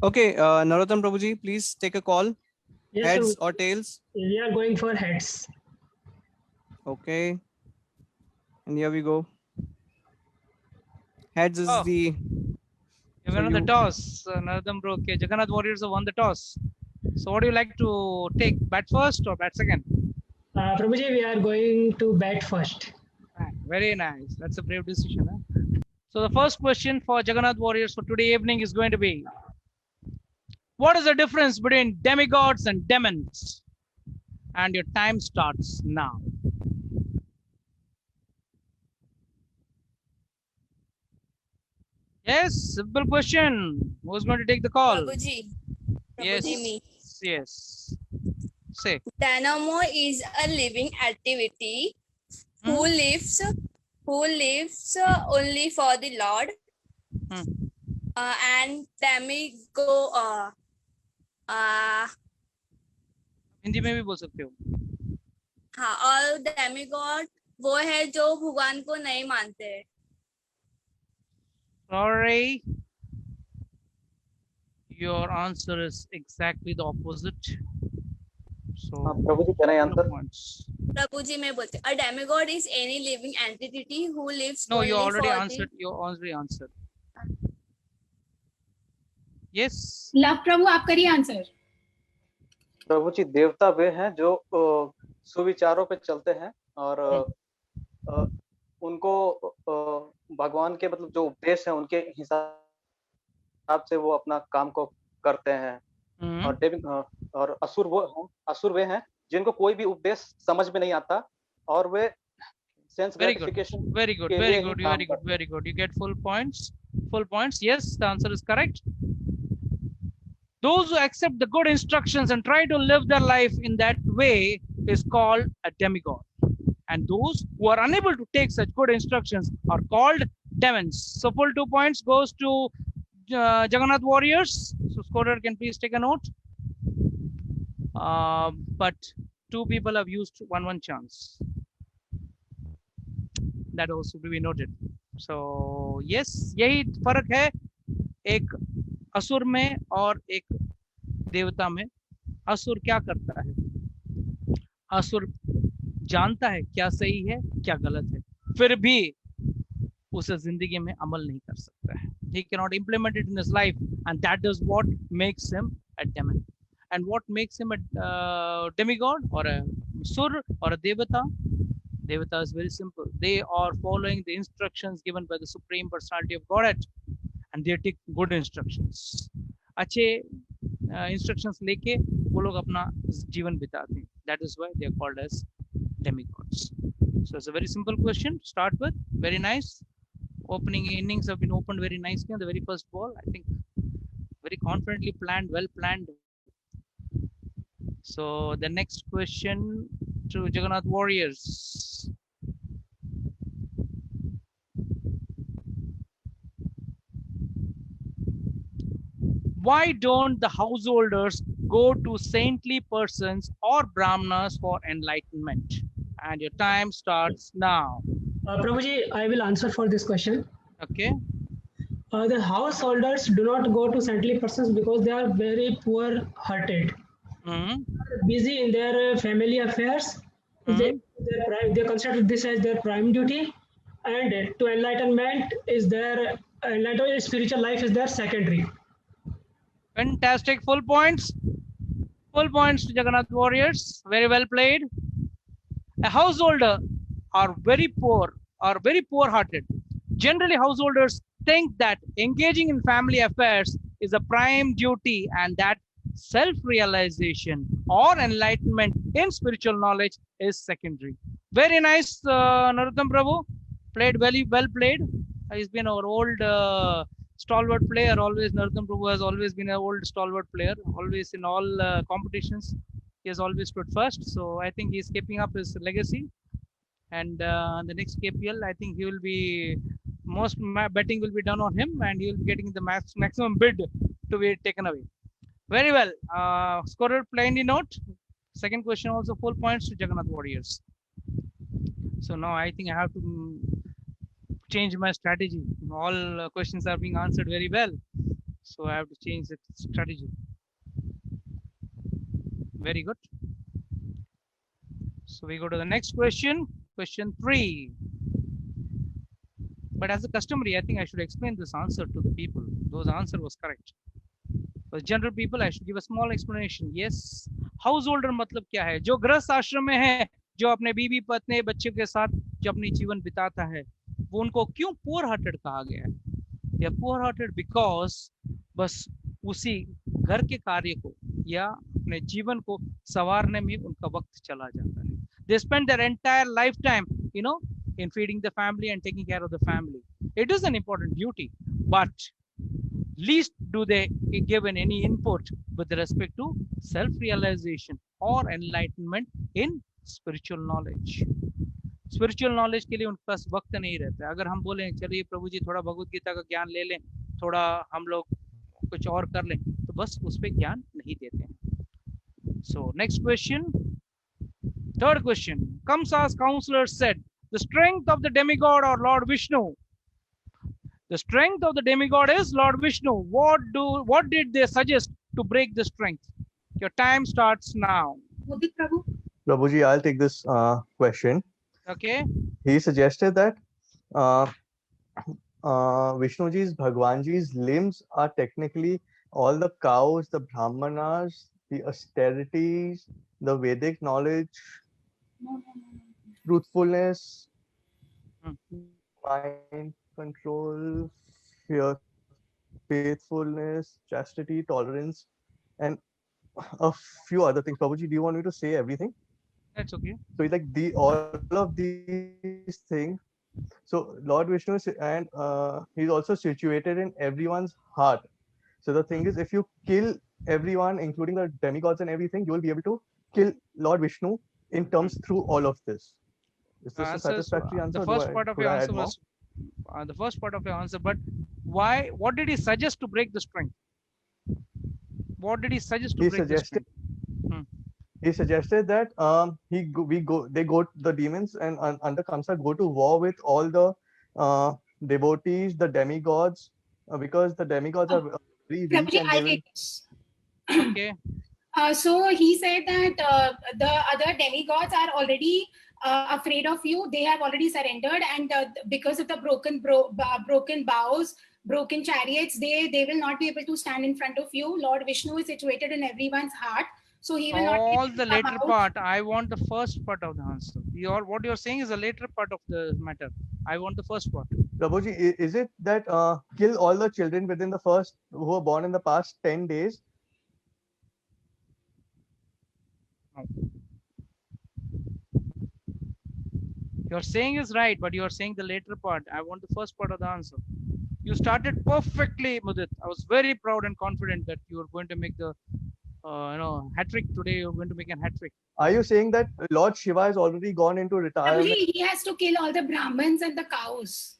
Okay, Narottam Prabhuji, please take a call. Yes, Heads sir. or tails? We are going for heads. Okay. And here we go. Heads is the... You So won the you... toss. Narottam Bro. Okay, Jagannath Warriors have won the toss. So what do you like to take? Bat first or bat second? Prabhuji, we are going to bat first. Very nice. That's a brave decision. Huh? So the first question for Jagannath Warriors for today evening is going to be, what is the difference between demigods and demons? And your time starts now. Yes, simple question. Who's going to take the call? Prabhuji. Yes. Prabhuji, me. Yes. Say. Dynamo is a living activity who lives only for the Lord. And demigo Hindi में भी बोल सकते हो. हाँ, और demigod वो है जो भगवान को नहीं मानते. Sorry. Your answer is exactly the opposite. So, Prabhuji, can I answer? Prabhuji, मैं बोलते. A demigod is any living entity who lives no, only you already for answered. You already answered. Yes. Luv Prabhu आप करिए answer. प्रभु जी, देवता वे हैं जो सुविचारों पे चलते हैं और उनको भगवान के मतलब जो उपदेश है उनके हिसाब से वो अपना काम को करते हैं. और असुर वे हैं जिनको कोई भी उपदेश समझ में नहीं आता और वे sense gratification. Very good. Very good. Very good. Very good. You get full points. Full points. Yes, the answer is correct. Those who accept the good instructions and try to live their life in that way is called a demigod. And those who are unable to take such good instructions are called demons. So full 2 points goes to Jagannath Warriors. So scorer can please take a note. But 2 people have used 1 chance. That also to be noted. So yes, यही फर्क है एक असुर में और एक देवता में. असुर क्या करता है? असुर जानता है क्या सही है क्या गलत है, फिर भी उसे जिंदगी में अमल नहीं कर सकता है. He cannot implement it in his life, and that is what makes him a demon. And what makes him a demigod or a sur or a devata? Devata is very simple. They are following the instructions given by the Supreme Personality of Godhead, and they take good instructions. अच्छे instructions लेके वो लोग अपना जीवन बिताते हैं. That is why they are called as demigods. So it's a very simple question to start with. Very nice. Opening innings have been opened very nicely on the very first ball. I think very confidently planned, well planned. So the next question to Jagannath Warriors. Why don't the householders go to saintly persons or brahmanas for enlightenment? And your time starts now. Prabhuji, I will answer for this question. Okay. The householders do not go to saintly persons because they are very poor-hearted. Busy in their family affairs. They consider this as their prime duty, and to enlightenment is their spiritual life is their secondary. Fantastic. Full points. Full points to Jagannath Warriors. Very well played. A householder are very poor or very poor-hearted. Generally, householders think that engaging in family affairs is a prime duty and that self-realization or enlightenment in spiritual knowledge is secondary. Very nice, Narottam Prabhu. Played very well played. He's been our old stalwart player. Always Narottam Prabhu has always been an old stalwart player. Always in all competitions, he has always stood first. So I think he's keeping up his legacy. And the next KPL, I think he will be most betting will be done on him, and he will be getting the maximum bid to be taken away. Very well. Scorer plainly note. Second question also full points to Jagannath Warriors. So now I think I have to change my strategy. All questions are being answered very well. So I have to change the strategy. Very good. So we go to the next question, question 3. But as a customary, I think I should explain this answer to the people. Those answer was correct. For general people, I should give a small explanation. Yes, householder मतलब क्या है? जो गृहस्थ आश्रम में है, जो अपने बीवी पत्नी बच्चे के साथ जो अपनी जीवन बिताता है, वो उनको क्यों poor hearted कहा गया है? They are poor hearted because बस उसी घर के कार्य को या अपने जीवन को संवारने में उनका वक्त चला जाता है. They spend their entire lifetime, in feeding the family and taking care of the family. It is an important duty, but least do they give any input with respect to self-realization or enlightenment in spiritual knowledge. Spiritual knowledge के लिए उनके पास वक्त नहीं रहता. अगर हम बोलें चलिए प्रभु जी थोड़ा भगवत गीता का ज्ञान ले लें, थोड़ा हम लोग कुछ और कर लें, तो बस उस पे ज्ञान नहीं देते हैं. So next question, third question. Kamsa's counselors said the strength of the demigod or Lord Vishnu. The strength of the demigod is Lord Vishnu. What did they suggest to break the strength? Your time starts now. Prabhuji, I'll take this question. Okay. He suggested that Vishnuji's, Bhagwanji's limbs are technically all the cows, the brahmanas, the austerities, the Vedic knowledge, truthfulness, mind control, fear, faithfulness, chastity, tolerance, and a few other things. Prabhuji, do you want me to say everything? That's okay. So it's like all of these things. So Lord Vishnu and he's also situated in everyone's heart. So the thing is, if you kill everyone, including the demigods and everything, you will be able to kill Lord Vishnu in terms through all of this. Is this a satisfactory answer? The first part of your answer was the first part of your answer, but why? What did he suggest to break the strength? What did he suggest to break the strength? He suggested that the demons and under Kamsa go to war with all the devotees, the demigods, because the demigods are very weak and okay. So he said that the other demigods are already afraid of you. They have already surrendered, and because of the broken bows, broken chariots, they will not be able to stand in front of you. Lord Vishnu is situated in everyone's heart, so he will not. All the later part. I want the first part of the answer. What you're saying is the later part of the matter. I want the first part. Prabhuji, is it that kill all the children within the first who were born in the past 10 days? No. You're saying is right, but you're saying the later part. I want the first part of the answer. You started perfectly, Mudit. I was very proud and confident that you were going to make the hat trick today. You're going to make a hat trick. Are you saying that Lord Shiva has already gone into retirement? He has to kill all the Brahmins and the cows.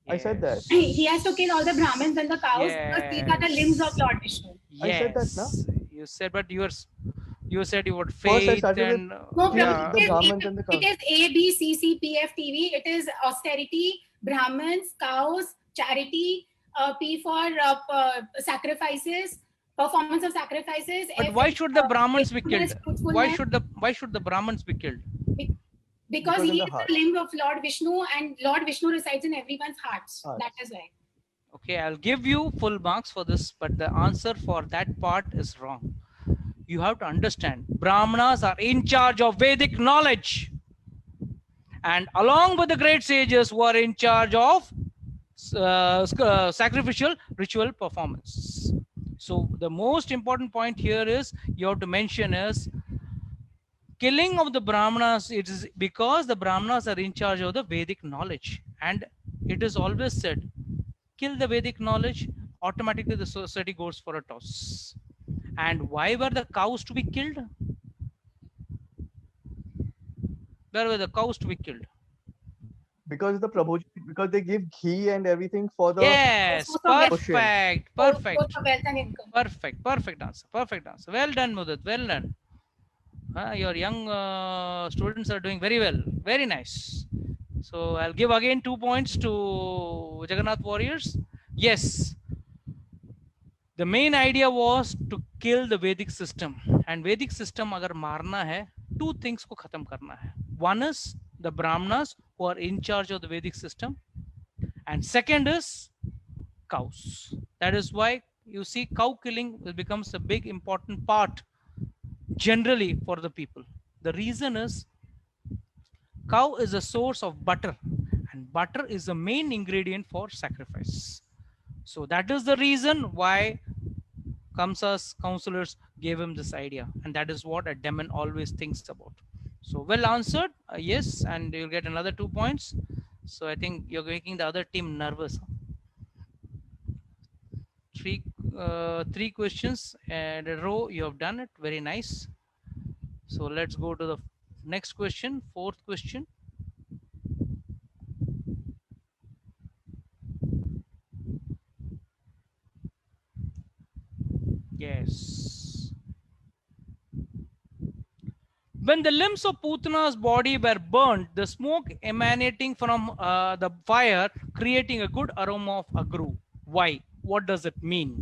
Yes. I said that. He has to kill all the Brahmins and the cows because these are the limbs of Lord Vishnu. Yes. I said that, no? You said, but you said you would faith and no, it is A, B, C, C, P, F, T, V. It is austerity, Brahmins, cows, charity, P for sacrifices, performance of sacrifices. But F, why should the Brahmins be killed? Why should the Brahmins be killed? Because he is the limb of Lord Vishnu, and Lord Vishnu resides in everyone's hearts. That is why. Okay, I'll give you full marks for this, but the answer for that part is wrong. You have to understand, Brahmanas are in charge of Vedic knowledge, and along with the great sages who are in charge of sacrificial ritual performance. So the most important point here is you have to mention is killing of the Brahmanas. It is because the Brahmanas are in charge of the Vedic knowledge, and it is always said, kill the Vedic knowledge, automatically the society goes for a toss. And why were the cows to be killed? Where were the cows to be killed? Because because they give ghee and everything for the perfect answer. Well done, Mudit. Well done. Your young students are doing very well. Very nice. So I'll give again 2 points to Jagannath Warriors. Yes. The main idea was to kill the Vedic system, and Vedic system agar marna hai, two things ko khatam karna hai. One is the Brahmanas who are in charge of the Vedic system, and second is cows. That is why you see cow killing becomes a big important part generally for the people. The reason is cow is a source of butter, and butter is the main ingredient for sacrifice. So that is the reason why Kamsa's counselors gave him this idea, and that is what a demon always thinks about. So well answered, yes, and you'll get another 2 points. So I think you're making the other team nervous. Three questions in a row, you have done it very nice. So let's go to the next question, fourth question. Yes. When the limbs of Putana's body were burnt, the smoke emanating from the fire creating a good aroma of agru. Why? What does it mean?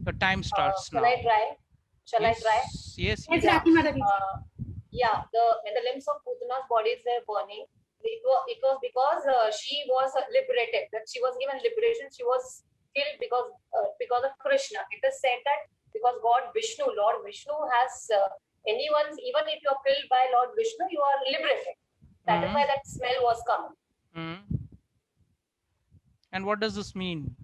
The time starts now. Shall I try? Shall Yes. I try? Yes. Yes, Yes. Rakhi Mataji. Yeah, when the limbs of Putana's bodies were burning, it was because she was liberated. That she was given liberation. She was killed because of Krishna. It is said that because Lord Vishnu has anyone, even if you are killed by Lord Vishnu, you are liberated. That is why that smell was coming. And what does this mean?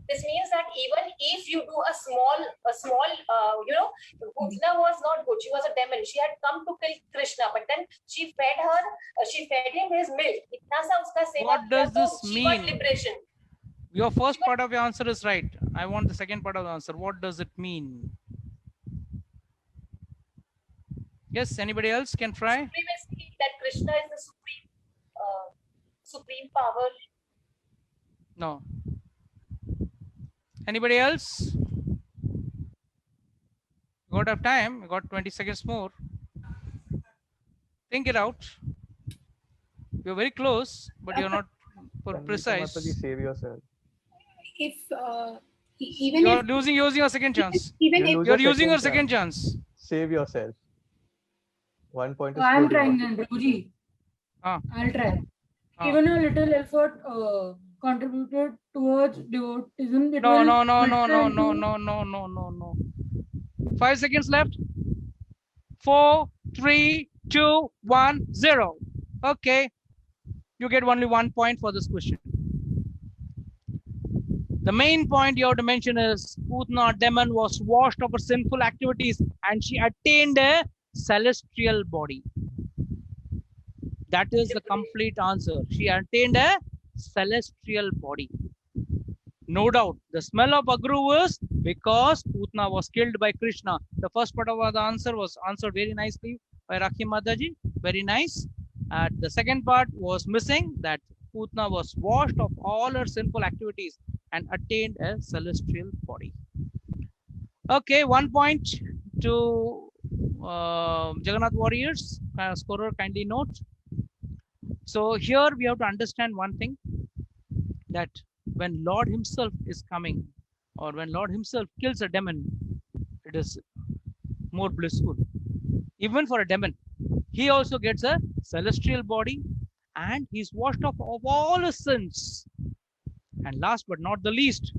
This means that even if you do a small, Putana was not good. She was a demon. She had come to kill Krishna, but then she fed him his milk. Itna sa uska seva What does kiya, this so she got mean? liberation. Your first part of your answer is right. I want the second part of the answer. What does it mean? Yes, anybody else can try? Supremacy, that Krishna is the supreme power. No. Anybody else? You got have time. You got 20 seconds more. Think it out. You're very close, but you're not precise. Mataji, save yourself. If even You're if using your second chance. even You if lose You're your using your second second chance. Save yourself. 1 point is I am good trying, enough. Prabhuji. Ah. I'll try. Ah. Even a little effort contributed towards devotism. It No, will no, no, no, filter no, into- no, no, no, no, no, no. 5 seconds left. 4, 3, 2, 1, 0. Okay. You get only 1 point for this question. The main point you have to mention is Putana demon was washed of her sinful activities and she attained a celestial body. That is the complete answer. She attained a celestial body. No doubt. The smell of agru was because Putana was killed by Krishna. The first part of the answer was answered very nicely by Rakhi Mataji. Very nice. The second part was missing, that Putana was washed of all her sinful activities and attained a celestial body. Okay, 1 point to Jagannath Warriors. Scorer, kindly note. So here we have to understand one thing, that when Lord himself is coming, or when Lord himself kills a demon, it is more blissful. Even for a demon, he also gets a celestial body and he's washed off of all his sins. And last but not the least,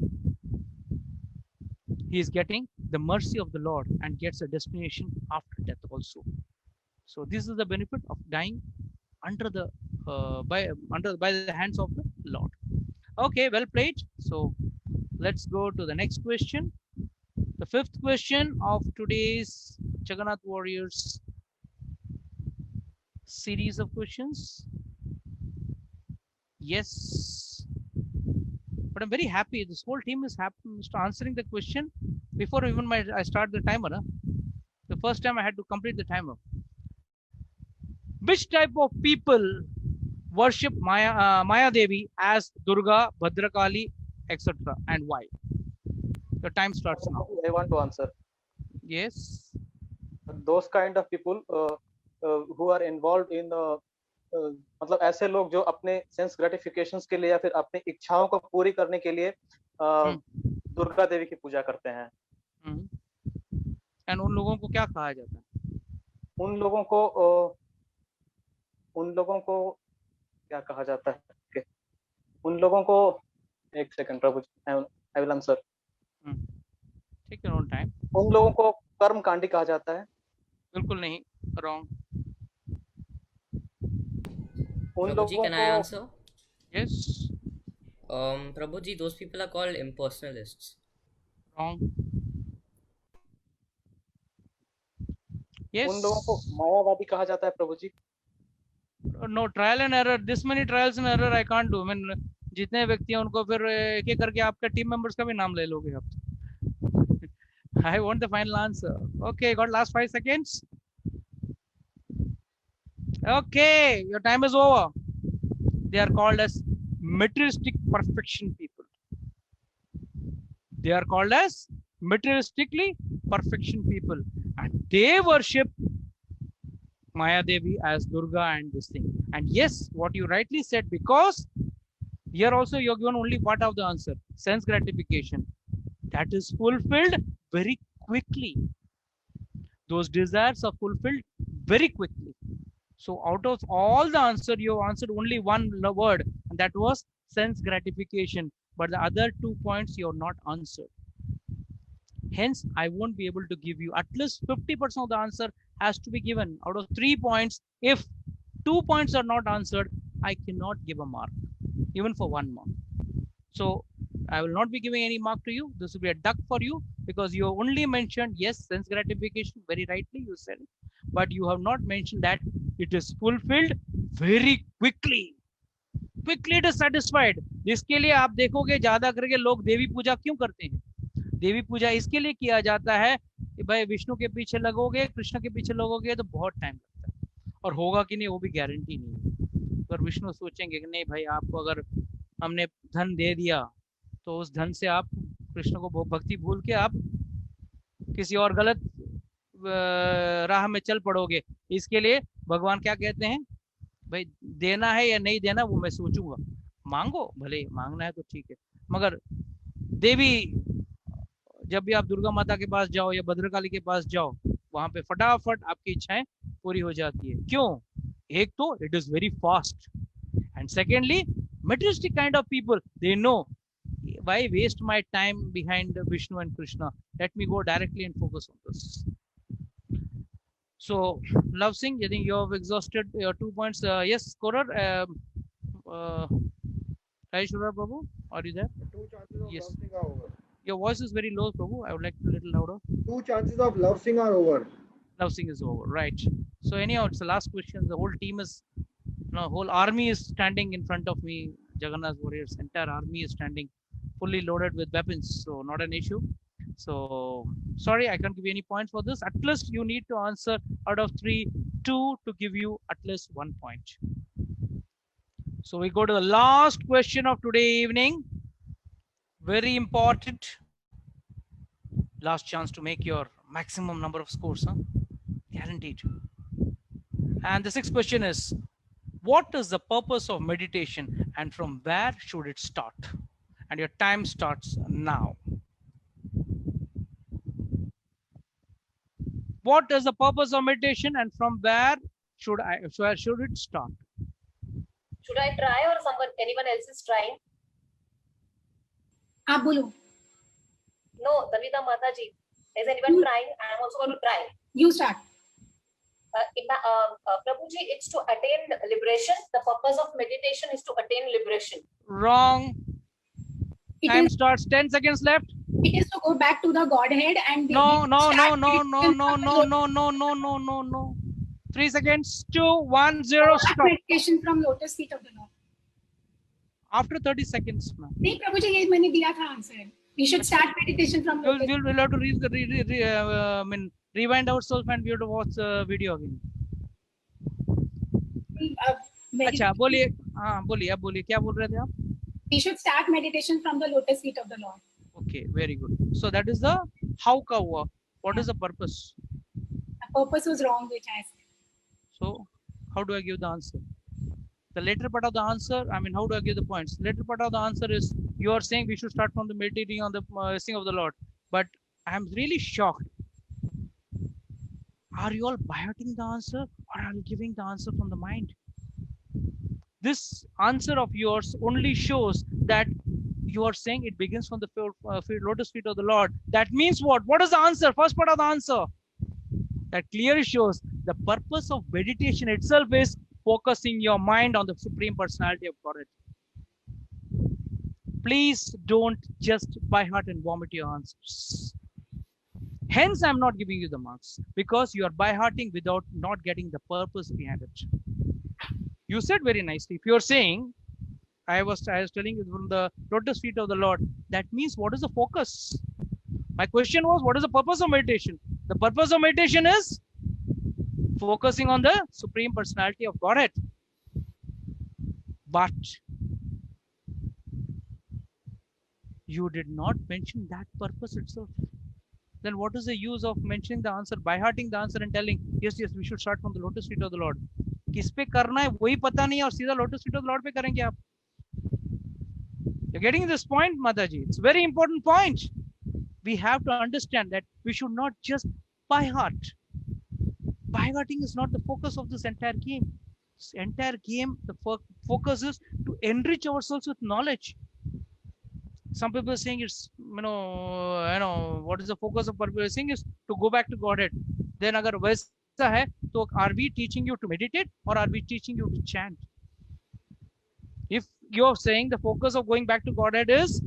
he is getting the mercy of the Lord and gets a destination after death also. So this is the benefit of dying under the by the hands of the Lord. Okay, well played. So let's go to the next question. The fifth question of today's Jagannath Warriors series of questions. Yes. But I'm very happy. This whole team is happy answering the question before even I start the timer. Huh? The first time I had to complete the timer. Which type of people worship Maya Devi as Durga, Bhadrakali, etc. and why? The time starts now. I want to answer. Yes. Those kind of people who are involved in मतलब ऐसे लोग जो अपने sense gratifications के लिए या फिर अपनी इच्छाओं को पूरी करने के लिए दुर्गा देवी की पूजा करते हैं। एंड उन लोगों को क्या कहा जाता है? उन लोगों को क्या कहा जाता है? उन लोगों को, एक second Prabhu ji, I will answer. Take your own time. उन लोगों को कर्मकांडी कहा जाता है। बिल्कुल नहीं, wrong. Prabhuji, can I answer? Yes. Prabhuji, those people are called impersonalists. Wrong. Yes. उन लोगों को मायावादी कहा जाता है प्रभु जी। No, trial and error. This many trials and error I can't do. I mean, जितने व्यक्ति हैं उनको फिर एक एक करके आपके टीम मेंबर्स का भी नाम ले लोगे आप। I want the final answer. Okay, got last 5 seconds. Okay, your time is over. They are called as materialistic perfection people. They are called as materialistically perfection people, and they worship Maya Devi as Durga and this thing. And yes, what you rightly said, because here also you're given only part of the answer, sense gratification. That is fulfilled very quickly. Those desires are fulfilled very quickly. So out of all the answer, you answered only one word, and that was sense gratification. But the other 2 points you have not answered. Hence, I won't be able to give you. At least 50% of the answer has to be given. Out of 3 points, if 2 points are not answered, I cannot give a mark, even for 1 mark. So I will not be giving any mark to you. This will be a duck for you, because you only mentioned, yes, sense gratification, very rightly you said it, but you have not mentioned that it is fulfilled very quickly. Quickly it is satisfied. जिसके लिए आप देखोगे ज्यादा करके लोग देवी पूजा क्यों करते हैं? देवी पूजा इसके लिए किया जाता है कि भाई विष्णु के पीछे लगोगे, कृष्ण के पीछे लगोगे तो बहुत टाइम लगता है, और होगा कि नहीं वो भी गारंटी नहीं है। पर विष्णु सोचेंगे कि नहीं भाई, आपको अगर हमने धन दे दिया तो उस धन से आप कृष्ण को भक्ति भूल के आप किसी और गलत राह में चल पड़ोगे। इसके लिए भगवान क्या कहते हैं, भाई देना है या नहीं देना वो मैं सोचूंगा, मांगो, भले मांगना है तो ठीक है, मगर देवी जब भी आप दुर्गा माता के पास जाओ या भद्रकाली के पास जाओ, वहां पे फटाफट आपकी इच्छाएं पूरी हो जाती है। क्यों? एक तो it is very fast, and secondly materialistic kind of people, they know, why waste my time behind Vishnu and Krishna, let me go directly and focus on this. So Love Singh, I think you have exhausted your 2 points. Yes, Korar, Shura Prabhu, are you there? 2 chances of yes. love sing are over. Your voice is very low, Prabhu. I would like a little louder. 2 chances of love sing are over. Love Singh is over, right? So anyhow, it's the last question. The whole team is, whole army is standing in front of me. Jagannath warriors, entire army is standing fully loaded with weapons, so not an issue. So sorry, I can't give you any points for this. At least you need to answer out of 3, 2 to give you at least 1 point. So we go to the last question of today evening. Very important. Last chance to make your maximum number of scores, huh? Guaranteed. And the 6th question is, what is the purpose of meditation and from where should it start? And your time starts now. What is the purpose of meditation and from where should it start? Should I try or anyone else is trying? Bolo. No, Danvita Mataji. Is anyone trying? I am also going to try. You start. Prabhuji, it's to attain liberation. The purpose of meditation is to attain liberation. Wrong. Time starts. 10 seconds left. It is to go back to the Godhead and no. 3 seconds. 2, 1, 0. Stop. Meditation from lotus feet of the Lord. After 30 seconds, ma'am. No, Prabhuji, ये मैंने दिया था answer. We should start meditation from lotus. We'll have to rewind ourselves and we have to watch the video again. अच्छा बोलिए, हाँ बोलिए, अब बोलिए, क्या बोल रहे थे आप? We should start meditation from the lotus feet of the Lord. Okay, very good. So that is the how ka hua. What is the purpose? The purpose was wrong, which I said. So how do I give the answer? The later part of the answer, how do I give the points? The later part of the answer is you are saying we should start from the meditating on the sing of the Lord. But I am really shocked. Are you all biting the answer, or are you giving the answer from the mind? This answer of yours only shows that you are saying it begins from the lotus feet of the Lord. That means what? What is the answer? First part of the answer. That clearly shows the purpose of meditation itself is focusing your mind on the Supreme Personality of Godhead. Please don't just by heart and vomit your answers. Hence, I'm not giving you the marks because you are by hearting without not getting the purpose behind it. You said very nicely. If you're saying, I was telling you from the lotus feet of the Lord, that means what is the focus? My question was, what is the purpose of meditation? The purpose of meditation is focusing on the Supreme Personality of Godhead. But you did not mention that purpose itself. Then what is the use of mentioning the answer, by hearting the answer and telling, yes, we should start from the lotus feet of the Lord? किस पे करना है वही पता नहीं है और सीधा lotus feet of the Lord पे करेंगे आप. You're getting this point, Mataji? It's a very important point. We have to understand that we should not just by heart. By hearting is not the focus of this entire game. This entire game, the focus is to enrich ourselves with knowledge. Some people are saying it's, what is the focus of purpose? Saying is to go back to Godhead. Then agar वैसा है, तो are we teaching you to meditate or are we teaching you to chant? If you're saying the focus of going back to Godhead is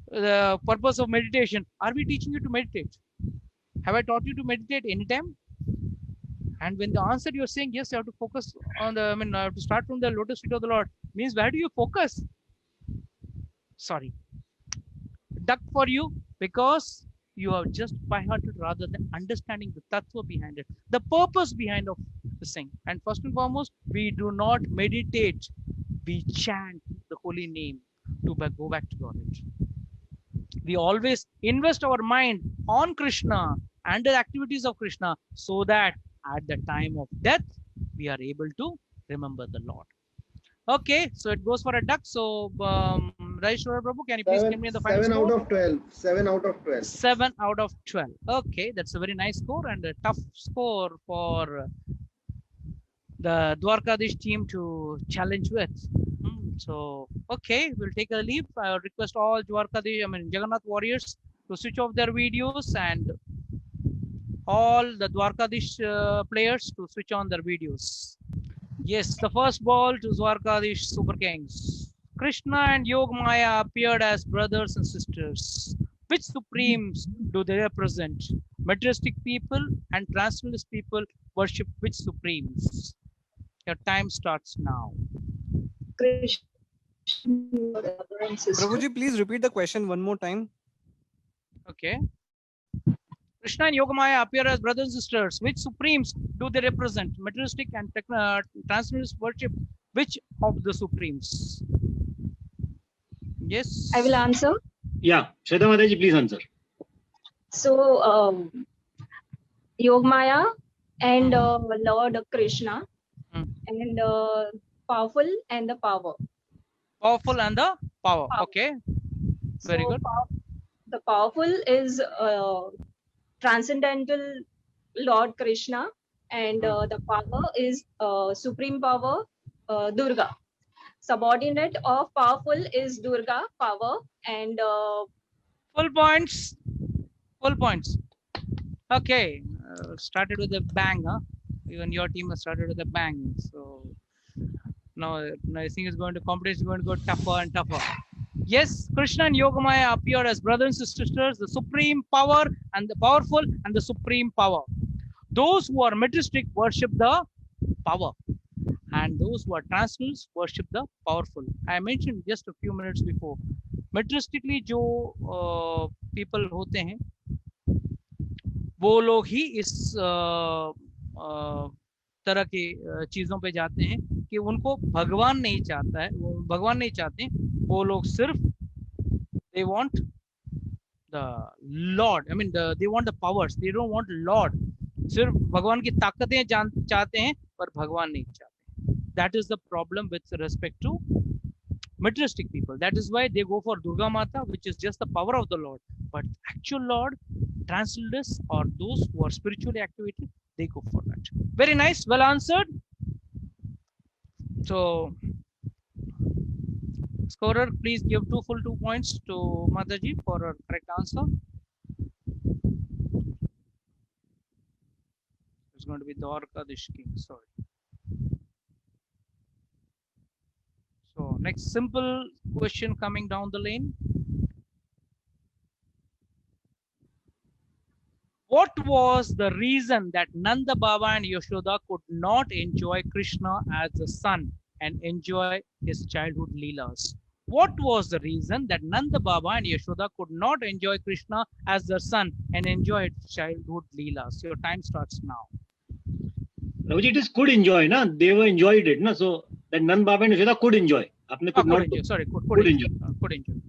the purpose of meditation, are we teaching you to meditate? Have I taught you to meditate anytime? And when the answer you're saying, yes, you have to focus on the, to start from the lotus feet of the Lord, means where do you focus? Sorry. Duck for you because you are just by-hearted rather than understanding the tattva behind it, the purpose behind of the thing. And first and foremost, we do not meditate, we chant the holy name to go back to God. We always invest our mind on Krishna and the activities of Krishna so that at the time of death, we are able to remember the Lord. Okay, so it goes for a duck. So, Raishwara Prabhu, can you please give me the final score? 7 out of 12. 7 out of 12. 7 out of 12. Okay, that's a very nice score and a tough score for the Dwarkadish team to challenge with. So, okay, we'll take a leave. I request all Jagannath warriors to switch off their videos and all the Dwarkadish players to switch on their videos. Yes, the first ball to Dwarkadish Super Kings. Krishna and Yogamaya appeared as brothers and sisters. Which supremes do they represent? Materialistic people and transcendentalist people worship which supremes? Your time starts now. Prabhuji, please repeat the question one more time. Okay. Krishna and Yogamaya appear as brothers and sisters. Which supremes do they represent? Materialistic and transcendentalist worship which of the supremes? Yes. I will answer. Yeah, Shweta Mataji, please answer. So, Yogamaya and Lord Krishna and powerful and the power. Powerful and the power. Okay. Very good. The powerful is transcendental Lord Krishna and the power is supreme power Durga. Subordinate of powerful is Durga power and full points. Full points. Okay. Started with a bang, huh? Even your team has started with a bang. So now I think it's going to competition is going to go tougher and tougher. Yes, Krishna and Yogamaya appear as brothers and sisters, the supreme power and the powerful and the supreme power. Those who are materialistic worship the power, and those who are transcendentalists worship the powerful. I mentioned just a few minutes before. Materialistically, जो people होते हैं, वो लोग ही इस तरह की चीजों पे जाते हैं कि उनको भगवान नहीं चाहता है, वो भगवान नहीं चाहते, वो लोग सिर्फ they want the Lord, they want the powers, they don't want Lord. सिर्फ भगवान की ताकतें चाहते हैं पर भगवान नहीं चाहते. That is the problem with respect to materialistic people. That is why they go for Durga Mata, which is just the power of the Lord. But actual Lord, transcendence, or those who are spiritually activated, they go for that. Very nice, well answered. So, scorer, please give full 2 points to Mataji for her correct answer. It's going to be Dwarkadish King. Sorry. So next simple question coming down the lane. What was the reason that Nanda Baba and Yashoda could not enjoy Krishna as a son and enjoy his childhood leelas? What was the reason that Nanda Baba and Yashoda could not enjoy Krishna as their son and enjoy his childhood leelas? Your time starts now. Prabhuji, it is could enjoy, na? They were enjoyed it, na? So that Nand Baba and Yashoda could enjoy. Apne could not enjoy. Sorry, could enjoy. Could enjoy.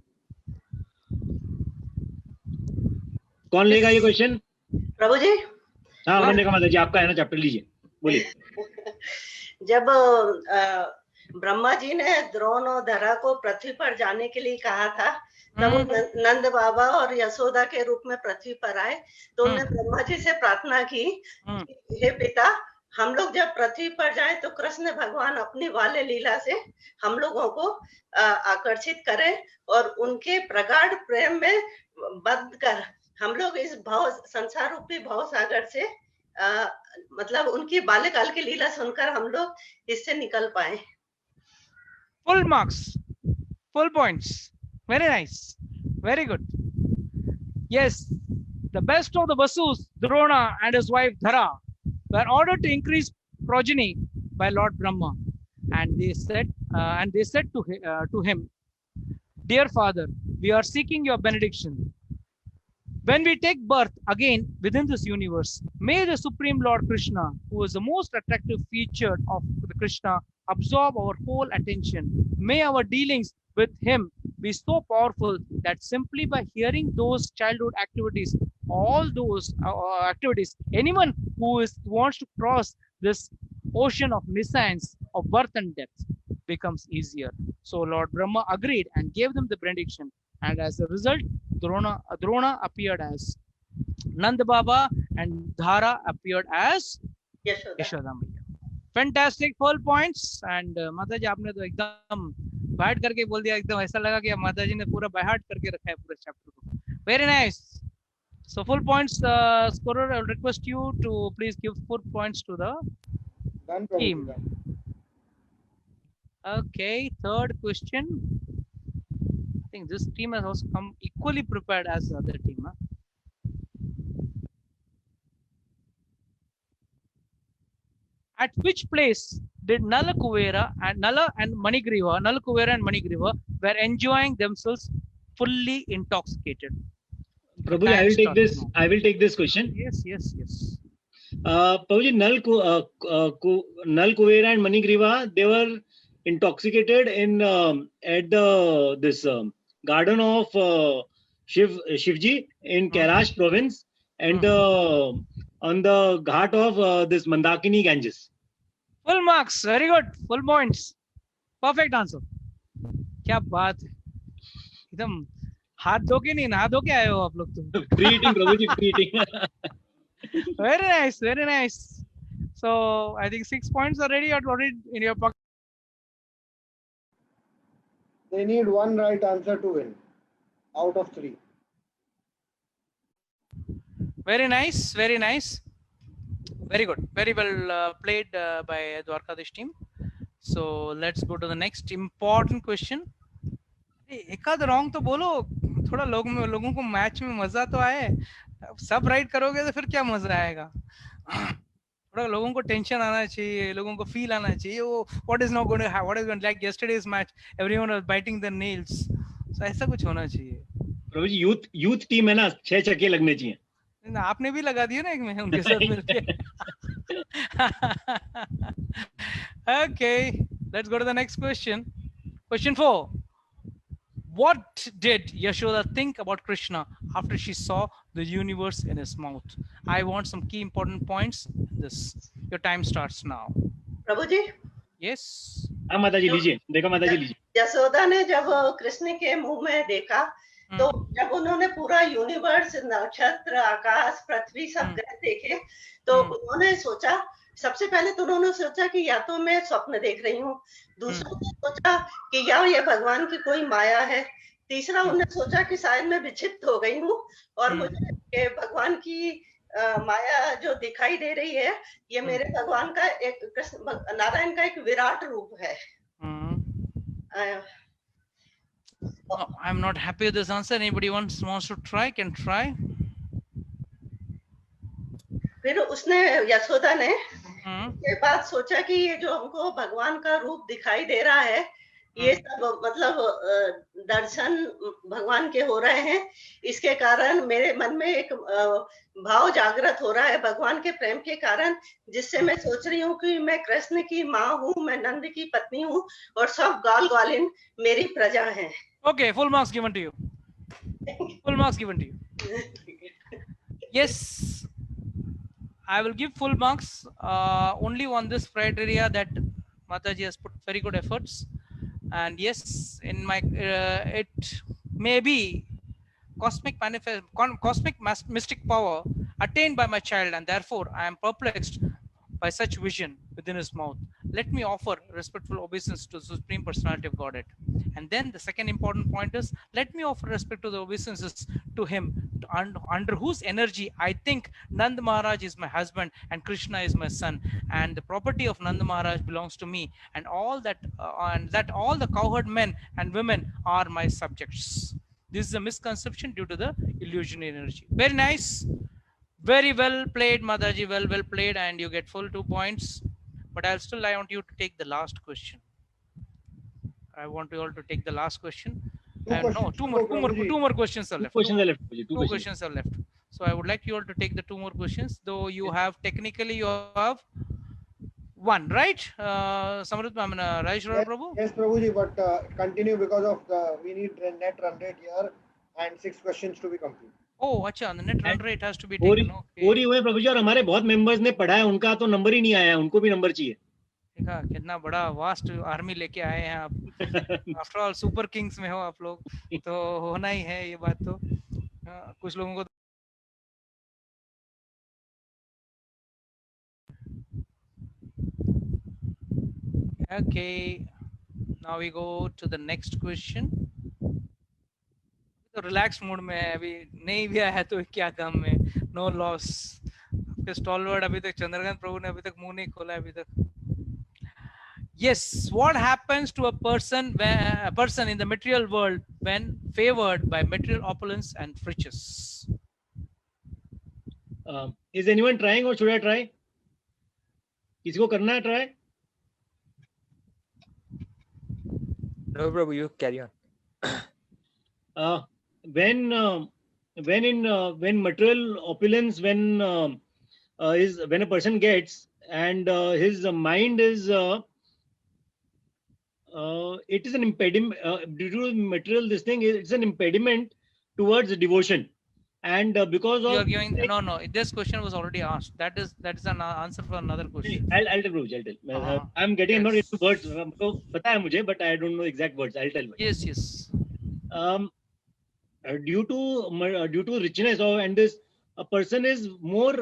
कौन लेगा ये question? प्रभु जी, हाँ उन्होंने कहा माता जी आपका है ना चैप्टर, लीजिए बोलिए। जब ब्रह्मा जी ने द्रोण और धरा को पृथ्वी पर जाने के लिए कहा था, तब वो नंद बाबा और यशोदा के रूप में पृथ्वी पर आए, तो उन्होंने ब्रह्मा जी से प्रार्थना की, हे पिता, हम लोग जब पृथ्वी पर जाएं तो कृष्ण भगवान अपनी वाले लीला से हम लोगों को आकर्षित करें और उनके प्रगाढ़ प्रेम में बंध कर हम लोग इस भाव संसार रूपी भाव सागर से मतलब उनकी बाल्यकाल की लीला सुनकर हम लोग इससे निकल पाए। Full marks, full points. Very nice, very good. Yes, the best of the Vasus, Drona and his wife Dhara, were ordered to increase progeny by Lord Brahma, and they said to him, "Dear father, we are seeking your benediction. When we take birth again within this universe, may the Supreme Lord Krishna, who is the most attractive feature of the Krishna, absorb our whole attention. May our dealings with him be so powerful that simply by hearing those childhood activities, all those activities, anyone who wants to cross this ocean of nescience of birth and death becomes easier." So Lord Brahma agreed and gave them the benediction, and as a result, Drona appeared as Nanda Baba and Dhara appeared as Yashoda Maiya. Fantastic, full points. And माता जी आपने तो एकदम bite करके बोल दिया, एकदम ऐसा लगा कि माता जी ने पूरा बाइट करके रखा है पूरे चैप्टर को. Very nice. So full points. Scorer, I will request you to please give full points to the team. Okay, third question. I think this team has also come equally prepared as the other team. Huh? At which place did Nala Kuvera and Manigriva were enjoying themselves fully intoxicated? Prabhu, I will take this question. Yes. Prabhuji, Nal Kuvera and Manigriva, they were intoxicated in at this garden of Shivji in Kailash province, and on the ghat of this Mandakini Ganges. Full marks, very good, full points, perfect answer. क्या बात है, एकदम हाथ धो के नहीं नहा धो के आए हो आप लोग तो. Pre-eating, Prabhuji, pre-eating. Very nice. So I think 6 points are already in your pocket. They need one right answer to win out of 3. Very nice. Very good. Very well played by Dwarkadish team. So let's go to the next important question. एक आध wrong तो बोलो, थोड़ा लोगों को match में मजा तो आए. सब राइट करोगे तो फिर क्या मजा आएगा. थोड़ा लोगों को टेंशन आना चाहिए, लोगों को फील आना चाहिए. वो what is not going to happen, what is going to, like yesterday's match, everyone was biting their nails. So ऐसा कुछ होना चाहिए. प्रभु जी यूथ टीम है ना, 6 छक्के लगने चाहिए. आपने भी लगा दिया ना एक में उनके साथ मिलके. Okay, let's go to the next question. Question 4. What did Yashoda think about Krishna after she saw the universe in his mouth? I want some key important points. Your time starts now. Prabhu ji. Yes. हाँ माता जी लीजिए, देखो माता जी लीजिए. यशोदा ने जब कृष्ण के मुंह में देखा, तो जब उन्होंने पूरा यूनिवर्स, नक्षत्र, आकाश, पृथ्वी, सब ग्रह देखे, तो उन्होंने सोचा, सबसे पहले तो उन्होंने सोचा कि या तो मैं स्वप्न देख रही हूँ, दूसरा ने सोचा कि या ये भगवान की कोई माया है, तीसरा उन्होंने सोचा कि शायद मैं विक्षिप्त हो गई हूँ और मुझे ये भगवान की माया जो दिखाई दे रही है, ये मेरे भगवान का एक कृष्ण नारायण का एक विराट रूप है। No, I'm not happy with this answer. Anybody wants to try? Can try. फिर उसने, यशोदा ने ये बात सोचा कि ये जो हमको भगवान का रूप दिखाई दे रहा है, ये सब मतलब दर्शन भगवान के हो रहे हैं, इसके कारण मेरे मन में एक भाव जागृत हो रहा है भगवान के प्रेम के कारण, जिससे मैं सोच रही हूँ कि मैं कृष्ण की माँ हूँ, मैं नंद की पत्नी हूँ और सब ग्वाल ग्वालिन मेरी प्रजा हैं। Okay, full marks given to you. Full marks given to you. Yes, I will give full marks only on this criteria that Mataji has put very good efforts. And yes, in my it may be cosmic mystic power attained by my child, and therefore I am perplexed by such vision within his mouth. Let me offer respectful obeisance to the Supreme Personality of Godhead. And then the second important point is, let me offer respect to the obeisances to him, under whose energy I think Nand Maharaj is my husband and Krishna is my son, and the property of Nand Maharaj belongs to me, and all that all the cowherd men and women are my subjects. This is a misconception due to the illusionary energy. Very nice. Very well played, Mataji. Well played, and you get full 2 points. But I want you to take the last question. I want you all to take the last question. Two more questions are left. Two questions are left. So I would like you all to take the 2 more questions. Though you have technically you have 1, right? Samrit Rajesh Prabhu? Yes, Prabhuji, but continue because of we need net run rate here and 6 questions to be complete. Oh, अच्छा, the net run rate has to be taken. पूरी हुए प्रभु जी, और हमारे बहुत members ने पढ़ा है, उनका तो नंबर ही नहीं आया, उनको भी नंबर चाहिए। देखा कितना बड़ा वास्ट आर्मी लेके आए हैं आप। आफ्टर ऑल सुपर किंग्स में हो आप लोग, तो होना ही है ये बात। तो कुछ लोगों को okay, now we go to the next question. तो रिलैक्स मोड में है, अभी नहीं भी आया तो क्या काम है, नो लॉस। आपके स्टॉलवर्ड अभी तक चंद्रकांत प्रभु ने अभी तक मुंह नहीं खोला अभी तक। Yes, what happens to a person in the material world when favored by material opulence and riches? Is anyone trying or should I try? किसी को करना है try? No, Prabhu, you carry on. When material opulence, when a person gets, and his mind is it is an impediment due to material, this thing it's an impediment towards devotion, and because of you are giving no this question was already asked. That is an answer for another question. I'll tell. I'm getting not into words, so पता है मुझे, but I don't know exact words. I'll tell you. Yes. Due to richness and this, a person is more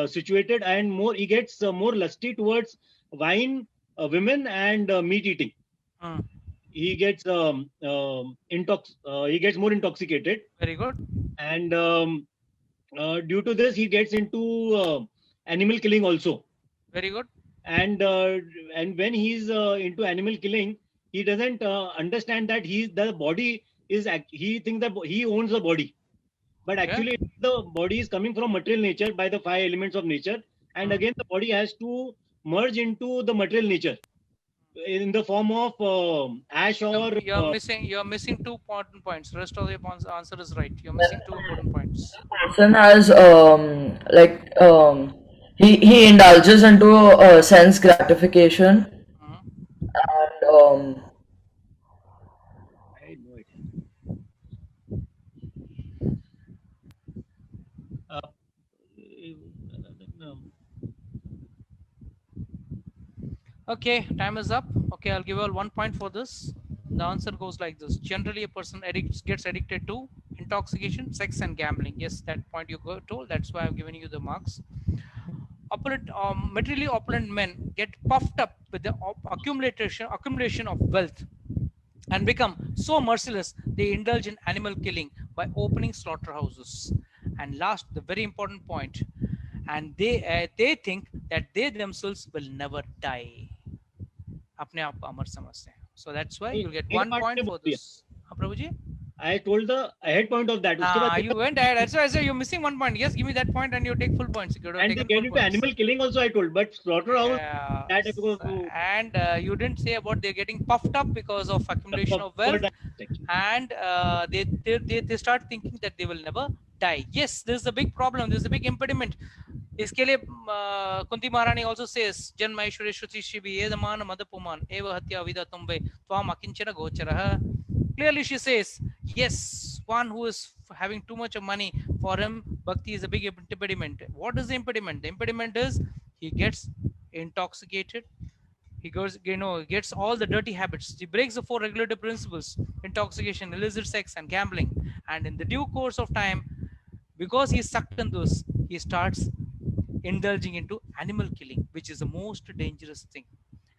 situated and he gets more lusty towards wine, women, and meat eating. He gets he gets more intoxicated. Very good. And due to this, he gets into animal killing also. Very good. And when he's into animal killing, he doesn't understand that the body is, he thinks that he owns the body, but actually the body is coming from material nature by the 5 elements of nature, and again the body has to merge into the material nature in the form of ash or you're missing 2 important points. Rest of the answer is right. You're missing 2 important points. Person has he indulges into sense gratification, and okay, time is up. Okay. Okay, I'll give you all 1 point for this. The answer goes like this. Generally, a person gets addicted to intoxication, sex, and gambling. Yes, that point you told. That's why I'm giving you the marks. Materially opulent men get puffed up with the accumulation of wealth and become so merciless they indulge in animal killing by opening slaughterhouses. And last, the very important point, and they think that they themselves will never die. अपने आप को अमर समझते हैं. So that's why you'll get 1 point for this. Prabhuji? I told the ahead point of that. You went ahead. That's why I said you're missing 1 point. Yes, give me that point and you take full points. And they get into animal killing also, I told, but slaughterhouse. And you didn't say about they're getting puffed up because of accumulation of wealth, and they start thinking that they will never die. Yes, there's a big problem. There's a big impediment. इसके लिए कुंती महारानी also says जन्म ऐश्वर्य श्रुति शिबि एदमान मदपुमान एव हत्या विदा तुम्बे त्वाम अकिंचन गोचरः. Clearly she says, yes, one who is having too much of money, for him bhakti is a big impediment. What is the impediment? The impediment is he gets intoxicated. He goes, gets all the dirty habits. He breaks the 4 regulative principles: intoxication, illicit sex, and gambling. And in the due course of time, because he is sucked into this, he starts indulging into animal killing, which is the most dangerous thing.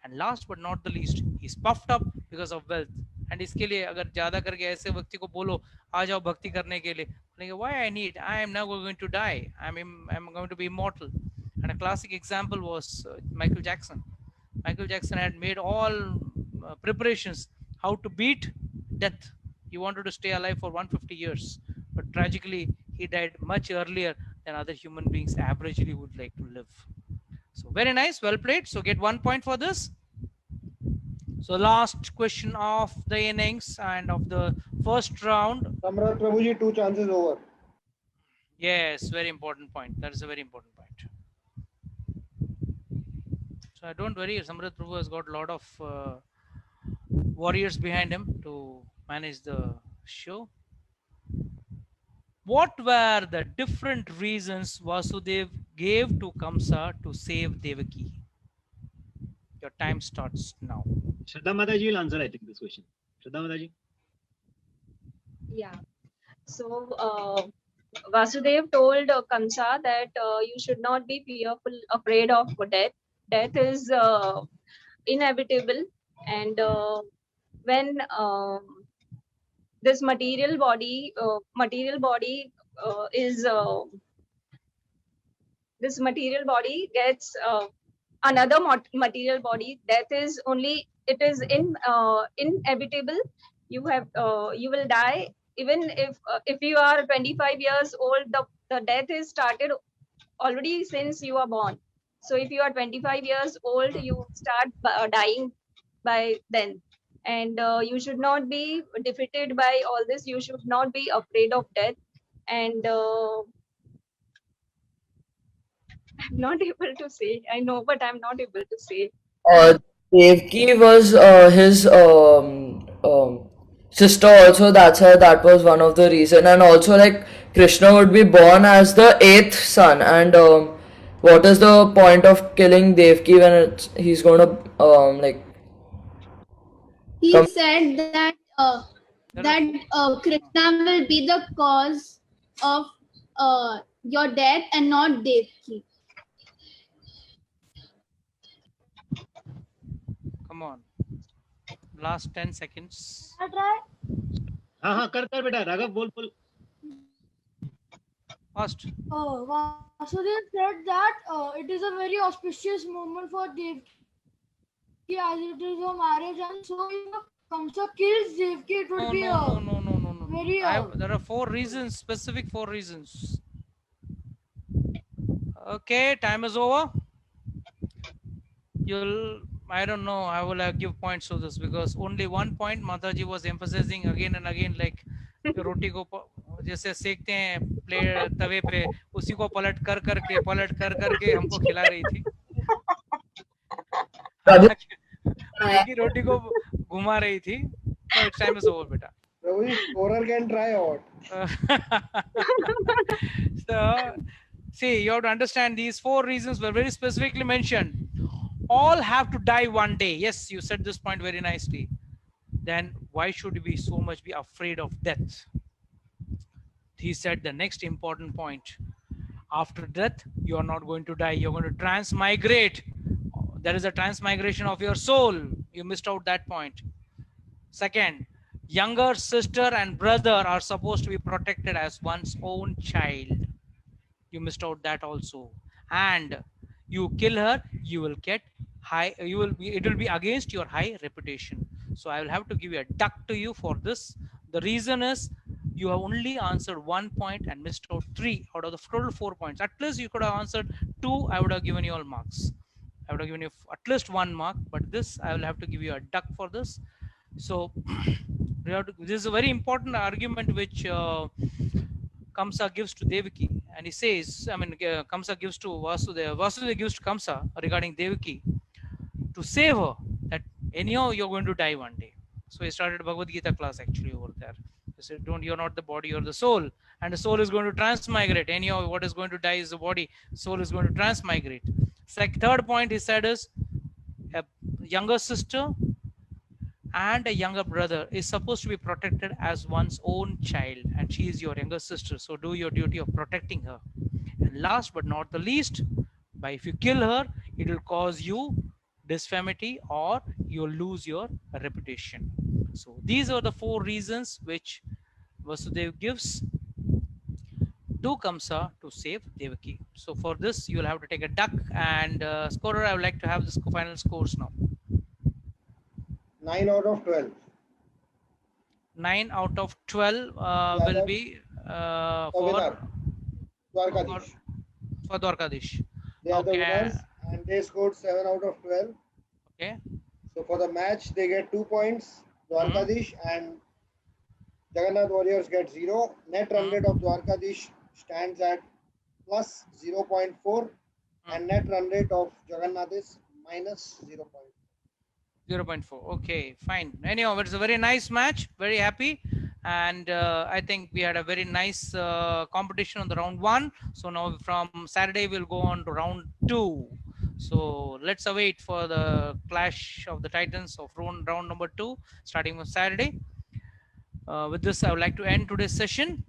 And last but not the least, he's puffed up because of wealth. And इसके लिए अगर ज्यादा करके ऐसे व्यक्ति को बोलो आ जाओ भक्ति करने के लिए, बोलेंगे why I am now going to die, I'm going to be immortal. And a classic example was Michael Jackson. Michael Jackson had made all preparations how to beat death. He wanted to stay alive for 150 years, but tragically he died much earlier than other human beings averagely would like to live. So very nice, well played. So get 1 point for this. So last question of the innings and of the first round. Samrat Prabhuji, 2 chances over. Yes, very important point. That is a very important point. So don't worry, Samrat Prabhu has got a lot of warriors behind him to manage the show. What were the different reasons Vasudev gave to Kamsa to save Devaki? Your time starts now. Shraddha Mataji will answer, I think, this question. Shraddha Mataji. Yeah. So Vasudev told Kamsa that you should not be fearful, afraid of death. Death is inevitable, and when this material body gets another material body, death is only, it is inevitable. You will die. Even if you are 25 years old, the death is started already since you are born. So if you are 25 years old, you start dying by then. And you should not be defeated by all this. You should not be afraid of death. And I'm not able to say. I know, but I'm not able to say. Devaki was his sister also. That was one of the reason. And also, like, Krishna would be born as the 8th son. And what is the point of killing Devaki when he's going to He said that Krishna will be the cause of your death and not Devaki. Come on. Last 10 seconds. हाँ कर बेटा राघव बोल. Fast. Vasudev said that it is a very auspicious moment for Devaki as it is a marriage, and so if Kamsa kills Devaki, it would be very. There are 4 reasons, specific 4 reasons. Okay, time is over. I don't know, I will give points to this because only 1 point Mataji was emphasizing again and again, like रोटी को जैसे सेकते हैं plate तवे पे, उसी को पलट कर करके हमको खिला रही थी. रोटी को घुमा रही थी. So it's time is over, beta. Scorer can try out. So, see, you have to understand these 4 reasons were very specifically mentioned. all have to die one day. Yes, you said this point very nicely. Then why should we so much be afraid of death? He said the next important point. After death, you are not going to die. You're going to transmigrate. There is a transmigration of your soul. You missed out that point. Second, younger sister and brother are supposed to be protected as one's own child. You missed out that also. And you kill her, you will get high, it will be against your high reputation. So I will have to give you a duck to you for this. The reason is you have only answered 1 point and missed out 3 out of the total 4 points. At least you could have answered 2. I would have given you all marks. I would have given you at least 1 mark, but this I will have to give you a duck for this. So this is a very important argument which Kamsa gives to Devaki, and he says, I mean, Kamsa gives to Vasudeva, Vasudeva gives to Kamsa regarding Devaki to save her, that anyhow you're going to die one day. So he started Bhagavad Gita class actually over there. He said, you're not the body, you're the soul, and the soul is going to transmigrate. Anyhow, what is going to die is the body, soul is going to transmigrate. Third point he said is a younger sister and a younger brother is supposed to be protected as one's own child, and she is your younger sister, so do your duty of protecting her. And last but not the least, by if you kill her, it will cause you disfamity or you'll lose your reputation. So these are the 4 reasons which Vasudeva gives to Kamsa to save Devaki. So for this you will have to take a duck, and scorer, I would like to have the final scores now. 9 out of 12. 9 out of 12 will be for Dwarkadish. For Dwarkadish. They are the winners, and they scored 7 out of 12. Okay. So for the match, they get 2 points. Dwarkadish and Jagannath Warriors get 0. Net run rate of Dwarkadish stands at plus 0.4, and net run rate of Jagannath is minus 0.4. 0.4. Okay, fine. Anyhow, it's a very nice match. Very happy. And I think we had a very nice competition on the round 1. So now from Saturday, we'll go on to round 2. So let's await for the clash of the titans of round number 2, starting on Saturday. With this, I would like to end today's session.